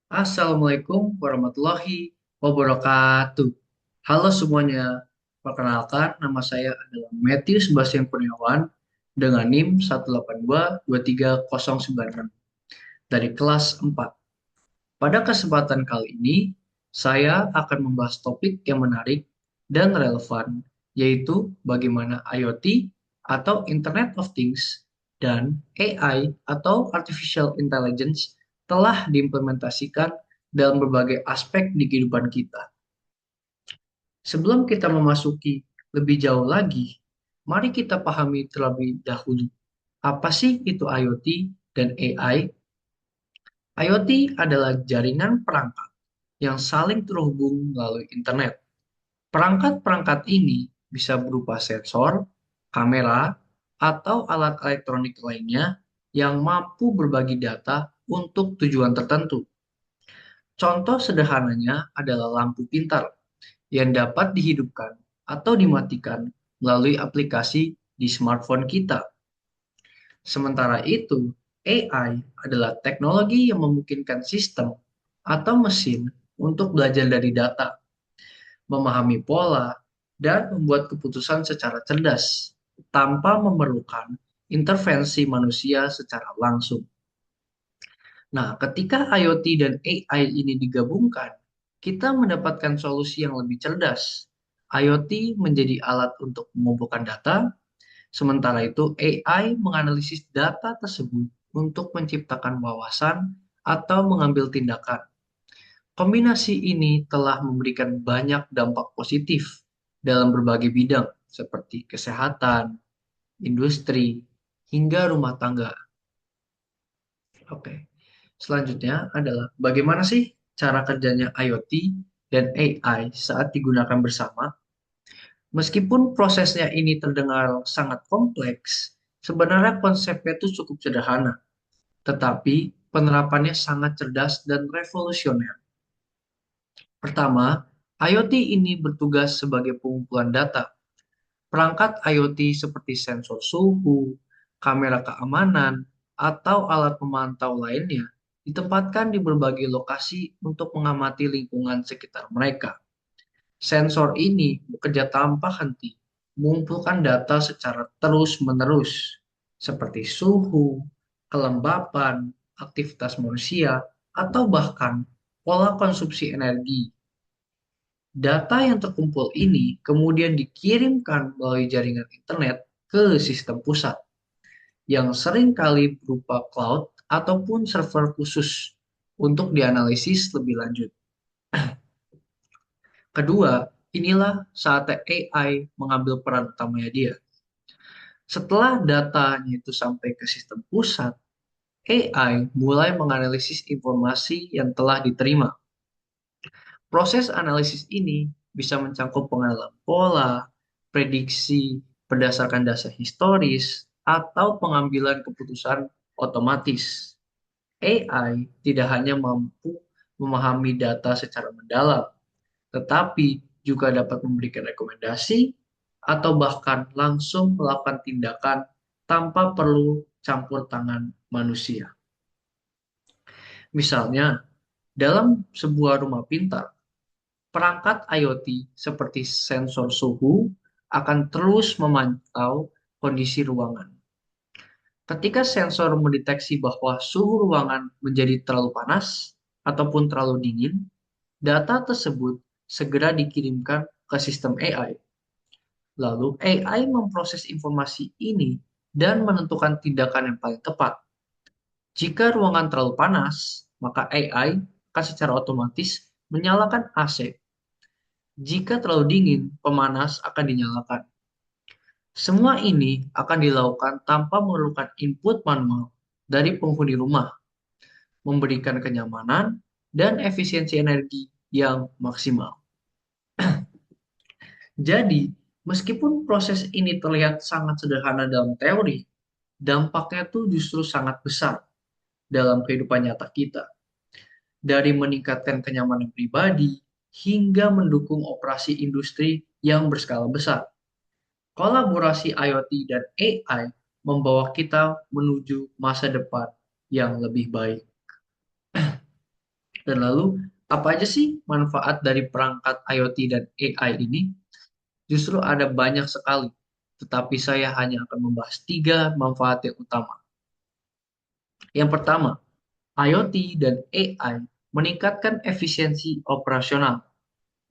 Assalamualaikum warahmatullahi wabarakatuh. Halo semuanya, perkenalkan nama saya adalah Matthew Sebastian Kurniawan dengan NIM 1822309 dari kelas 4. Pada kesempatan kali ini, saya akan membahas topik yang menarik dan relevan, yaitu bagaimana IoT atau Internet of Things dan AI atau Artificial Intelligence telah diimplementasikan dalam berbagai aspek di kehidupan kita. Sebelum kita memasuki lebih jauh lagi, mari kita pahami terlebih dahulu apa sih itu IoT dan AI. IoT adalah jaringan perangkat yang saling terhubung melalui internet. Perangkat-perangkat ini bisa berupa sensor, kamera, atau alat elektronik lainnya yang mampu berbagi data untuk tujuan tertentu. Contoh sederhananya adalah lampu pintar yang dapat dihidupkan atau dimatikan melalui aplikasi di smartphone kita. Sementara itu, AI adalah teknologi yang memungkinkan sistem atau mesin untuk belajar dari data, memahami pola, dan membuat keputusan secara cerdas tanpa memerlukan intervensi manusia secara langsung. Nah, ketika IoT dan AI ini digabungkan, kita mendapatkan solusi yang lebih cerdas. IoT menjadi alat untuk mengumpulkan data, sementara itu AI menganalisis data tersebut untuk menciptakan wawasan atau mengambil tindakan. Kombinasi ini telah memberikan banyak dampak positif dalam berbagai bidang seperti kesehatan, industri, hingga rumah tangga. Oke. Selanjutnya adalah bagaimana sih cara kerjanya IoT dan AI saat digunakan bersama? Meskipun prosesnya ini terdengar sangat kompleks, sebenarnya konsepnya itu cukup sederhana, tetapi penerapannya sangat cerdas dan revolusioner. Pertama, IoT ini bertugas sebagai pengumpulan data. Perangkat IoT seperti sensor suhu, kamera keamanan, atau alat pemantau lainnya ditempatkan di berbagai lokasi untuk mengamati lingkungan sekitar mereka. Sensor ini bekerja tanpa henti, mengumpulkan data secara terus-menerus, seperti suhu, kelembapan, aktivitas manusia, atau bahkan pola konsumsi energi. Data yang terkumpul ini kemudian dikirimkan melalui jaringan internet ke sistem pusat yang seringkali berupa cloud ataupun server khusus untuk dianalisis lebih lanjut. Kedua, inilah saatnya AI mengambil peran utamanya dia. Setelah datanya itu sampai ke sistem pusat, AI mulai menganalisis informasi yang telah diterima. Proses analisis ini bisa mencakup pengenalan pola, prediksi berdasarkan data historis, atau pengambilan keputusan otomatis. AI tidak hanya mampu memahami data secara mendalam, tetapi juga dapat memberikan rekomendasi atau bahkan langsung melakukan tindakan tanpa perlu campur tangan manusia. Misalnya, dalam sebuah rumah pintar, perangkat IoT seperti sensor suhu akan terus memantau kondisi ruangan. Ketika sensor mendeteksi bahwa suhu ruangan menjadi terlalu panas ataupun terlalu dingin, data tersebut segera dikirimkan ke sistem AI. Lalu AI memproses informasi ini dan menentukan tindakan yang paling tepat. Jika ruangan terlalu panas, maka AI akan secara otomatis menyalakan AC. Jika terlalu dingin, pemanas akan dinyalakan. Semua ini akan dilakukan tanpa memerlukan input manual dari penghuni rumah, memberikan kenyamanan dan efisiensi energi yang maksimal. Jadi, meskipun proses ini terlihat sangat sederhana dalam teori, dampaknya tuh justru sangat besar dalam kehidupan nyata kita. Dari meningkatkan kenyamanan pribadi hingga mendukung operasi industri yang berskala besar. Kolaborasi IoT dan AI membawa kita menuju masa depan yang lebih baik. Dan lalu, apa aja sih manfaat dari perangkat IoT dan AI ini? Justru ada banyak sekali, tetapi saya hanya akan membahas tiga manfaat yang utama. Yang pertama, IoT dan AI meningkatkan efisiensi operasional.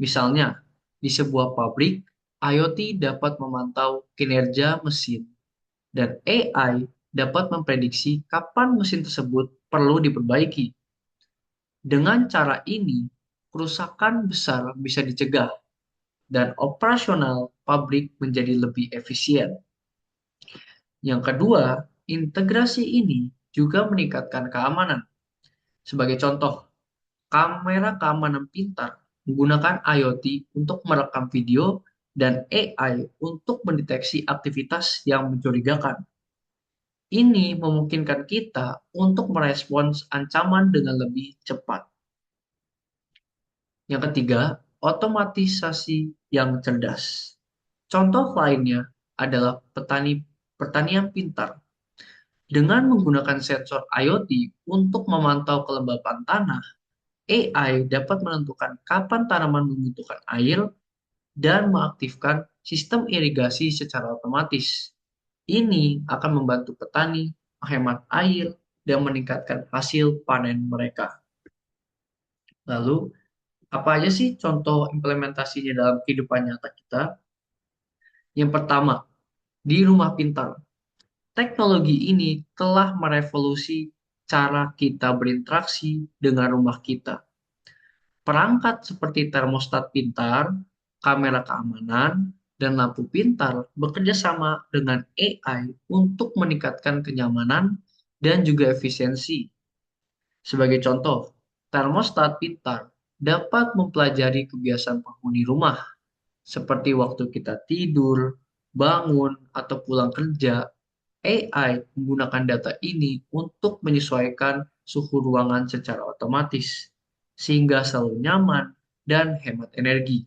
Misalnya, di sebuah pabrik, IoT dapat memantau kinerja mesin, dan AI dapat memprediksi kapan mesin tersebut perlu diperbaiki. Dengan cara ini, kerusakan besar bisa dicegah dan operasional pabrik menjadi lebih efisien. Yang kedua, integrasi ini juga meningkatkan keamanan. Sebagai contoh, kamera keamanan pintar menggunakan IoT untuk merekam video dan AI untuk mendeteksi aktivitas yang mencurigakan. Ini memungkinkan kita untuk merespons ancaman dengan lebih cepat. Yang ketiga, otomatisasi yang cerdas. Contoh lainnya adalah pertanian pintar. Dengan menggunakan sensor IoT untuk memantau kelembapan tanah, AI dapat menentukan kapan tanaman membutuhkan air dan mengaktifkan sistem irigasi secara otomatis. Ini akan membantu petani menghemat air dan meningkatkan hasil panen mereka. Lalu, apa aja sih contoh implementasinya dalam kehidupan nyata kita? Yang pertama, di rumah pintar. Teknologi ini telah merevolusi cara kita berinteraksi dengan rumah kita. Perangkat seperti termostat pintar, kamera keamanan, dan lampu pintar bekerja sama dengan AI untuk meningkatkan kenyamanan dan juga efisiensi. Sebagai contoh, termostat pintar dapat mempelajari kebiasaan penghuni rumah, seperti waktu kita tidur, bangun, atau pulang kerja. AI menggunakan data ini untuk menyesuaikan suhu ruangan secara otomatis, sehingga selalu nyaman dan hemat energi.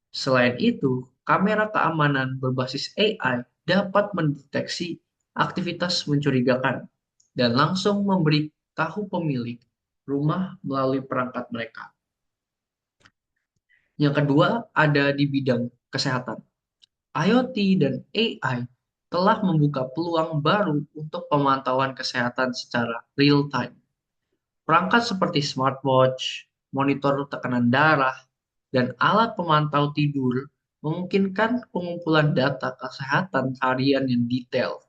Selain itu, kamera keamanan berbasis AI dapat mendeteksi aktivitas mencurigakan dan langsung memberi tahu pemilik rumah melalui perangkat mereka. Yang kedua, ada di bidang kesehatan. IoT dan AI telah membuka peluang baru untuk pemantauan kesehatan secara real time. Perangkat seperti smartwatch, monitor tekanan darah, dan alat pemantau tidur memungkinkan pengumpulan data kesehatan harian yang detail.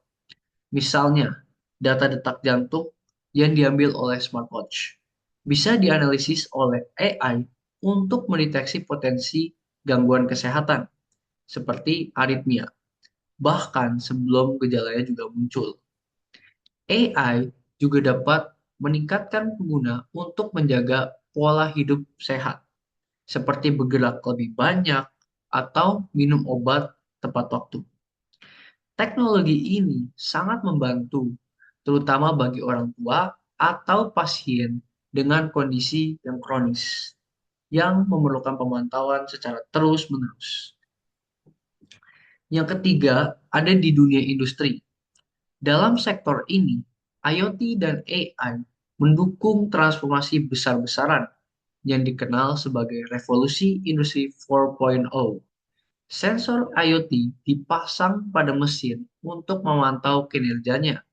Misalnya, data detak jantung yang diambil oleh smartwatch bisa dianalisis oleh AI untuk mendeteksi potensi gangguan kesehatan seperti aritmia, bahkan sebelum gejalanya juga muncul. AI juga dapat meningkatkan pengguna untuk menjaga pola hidup sehat, seperti bergerak lebih banyak atau minum obat tepat waktu. Teknologi ini sangat membantu, terutama bagi orang tua atau pasien dengan kondisi yang kronis, yang memerlukan pemantauan secara terus-menerus. Yang ketiga, ada di dunia industri. Dalam sektor ini, IoT dan AI mendukung transformasi besar-besaran yang dikenal sebagai revolusi industri 4.0. Sensor IoT dipasang pada mesin untuk memantau kinerjanya,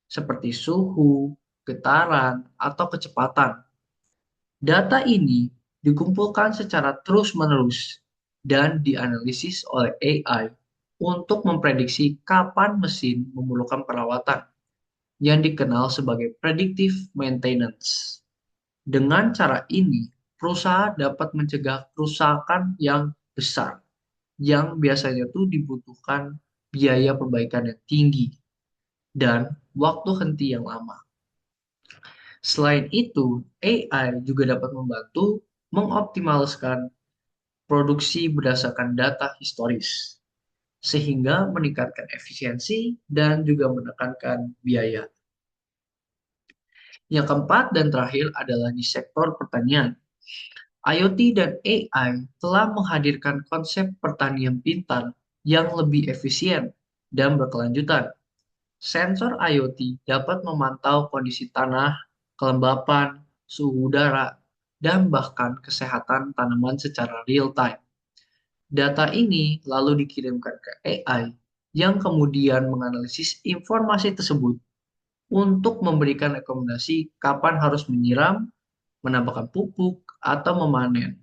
seperti suhu, getaran, atau kecepatan. Data ini dikumpulkan secara terus-menerus dan dianalisis oleh AI untuk memprediksi kapan mesin memerlukan perawatan, yang dikenal sebagai predictive maintenance. Dengan cara ini, perusahaan dapat mencegah kerusakan yang besar, yang biasanya tuh dibutuhkan biaya perbaikan yang tinggi dan waktu henti yang lama. Selain itu, AI juga dapat membantu mengoptimalkan produksi berdasarkan data historis, sehingga meningkatkan efisiensi dan juga menekankan biaya. Yang keempat dan terakhir adalah di sektor pertanian. IoT dan AI telah menghadirkan konsep pertanian pintar yang lebih efisien dan berkelanjutan. Sensor IoT dapat memantau kondisi tanah, kelembapan, suhu udara, dan bahkan kesehatan tanaman secara real time. Data ini lalu dikirimkan ke AI yang kemudian menganalisis informasi tersebut untuk memberikan rekomendasi kapan harus menyiram, menambahkan pupuk, atau memanen.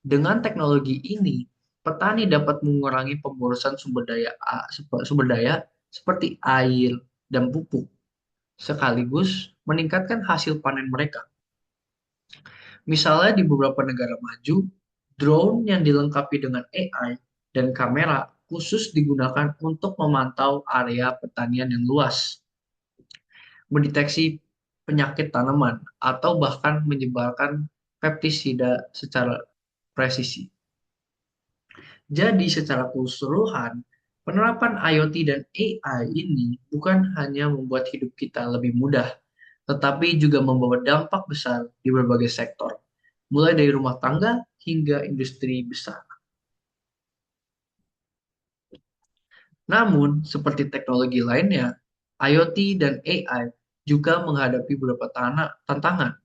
Dengan teknologi ini, petani dapat mengurangi pemborosan sumber daya seperti air dan pupuk, sekaligus meningkatkan hasil panen mereka. Misalnya di beberapa negara maju, drone yang dilengkapi dengan AI dan kamera khusus digunakan untuk memantau area pertanian yang luas, mendeteksi penyakit tanaman, atau bahkan menyebarkan pestisida secara presisi. Jadi secara keseluruhan, penerapan IoT dan AI ini bukan hanya membuat hidup kita lebih mudah, tetapi juga membawa dampak besar di berbagai sektor, mulai dari rumah tangga hingga industri besar. Namun, seperti teknologi lainnya, IoT dan AI juga menghadapi beberapa tantangan,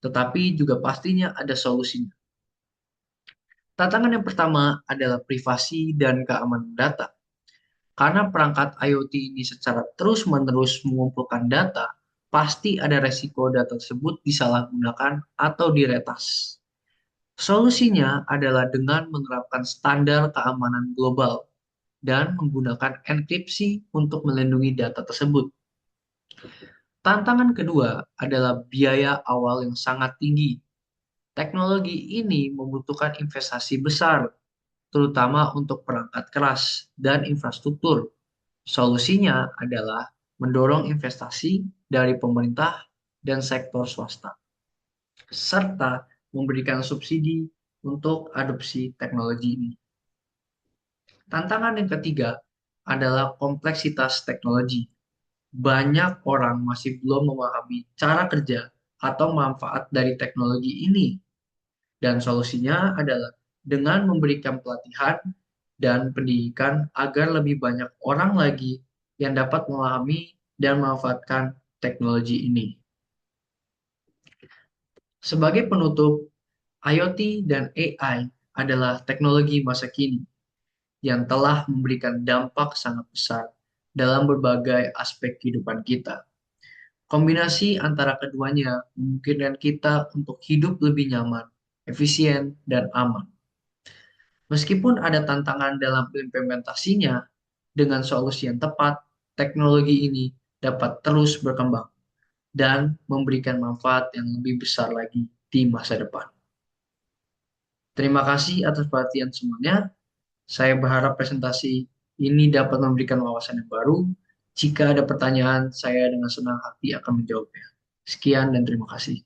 tetapi juga pastinya ada solusinya. Tantangan yang pertama adalah privasi dan keamanan data. Karena perangkat IoT ini secara terus-menerus mengumpulkan data, pasti ada resiko data tersebut disalahgunakan atau diretas. Solusinya adalah dengan menerapkan standar keamanan global dan menggunakan enkripsi untuk melindungi data tersebut. Tantangan kedua adalah biaya awal yang sangat tinggi. Teknologi ini membutuhkan investasi besar, terutama untuk perangkat keras dan infrastruktur. Solusinya adalah mendorong investasi dari pemerintah dan sektor swasta, serta memberikan subsidi untuk adopsi teknologi ini. Tantangan yang ketiga adalah kompleksitas teknologi. Banyak orang masih belum memahami cara kerja atau manfaat dari teknologi ini, dan solusinya adalah dengan memberikan pelatihan dan pendidikan agar lebih banyak orang lagi yang dapat memahami dan memanfaatkan teknologi ini. Sebagai penutup, IoT dan AI adalah teknologi masa kini yang telah memberikan dampak sangat besar dalam berbagai aspek kehidupan kita. Kombinasi antara keduanya memungkinkan kita untuk hidup lebih nyaman, efisien, dan aman. Meskipun ada tantangan dalam implementasinya, dengan solusi yang tepat, teknologi ini dapat terus berkembang dan memberikan manfaat yang lebih besar lagi di masa depan. Terima kasih atas perhatian semuanya. Saya berharap presentasi ini dapat memberikan wawasan yang baru. Jika ada pertanyaan, saya dengan senang hati akan menjawabnya. Sekian dan terima kasih.